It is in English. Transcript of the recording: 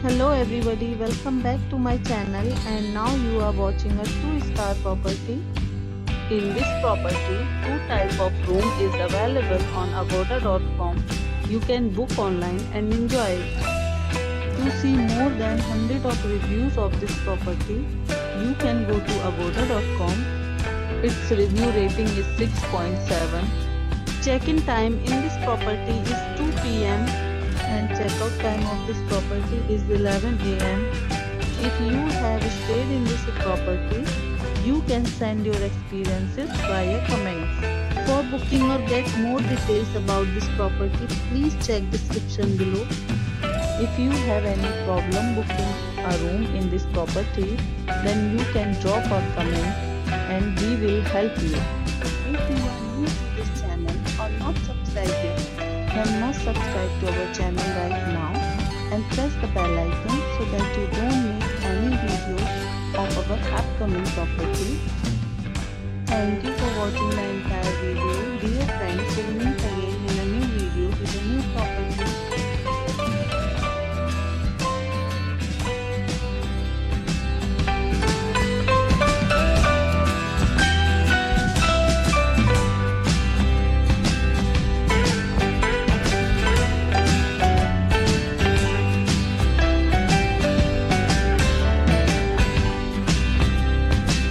Hello everybody, welcome back to my channel and now you are watching a 2-star property. In this property, two type of room is available on agoda.com. You can book online and enjoy it. To see more than 100 of reviews of this property, you can go to agoda.com. Its review rating is 6.7. Check-in time in this property is 2 p.m. and checkout time of this property is 11 a.m. If you have stayed in this property, you can send your experiences via comments. For booking or get more details about this property, please check description below. If you have any problem booking a room in this property, then you can drop a comment and we will help you. If you are new to this channel or not subscribed yet, then must subscribe to our channel right now and press the bell icon so that you don't miss any videos of our upcoming property. Thank you for watching the entire video. Dear friends, we'll meet again in a new video with a new property.